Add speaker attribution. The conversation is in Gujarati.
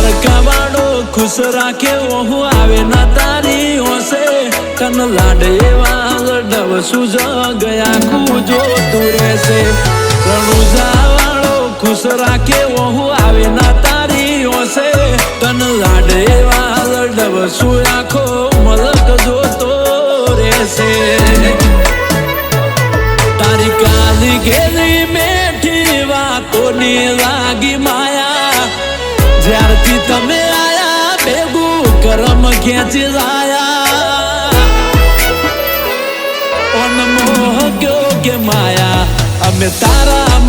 Speaker 1: દ્વારકાવાળો ખુશ રાખે ઓહુ આવે ના તારી હોશે તન લાડ એવા લડવશું જગયા કુજો તું રહેશે રણુજાવાળો ખુશ રાખે ઓહુ આવે ના તારી હોશે તન લાડ એવા લડવશું આખો મલક જોતો રહેશે તારી કાલી ઘેરી મેઠી વાતોની લાગી માયા જ્યારથી તમે આયા ભેગું કરમ ખેંચી લાયા અનમોહ ગયો કે માયા અમે તારા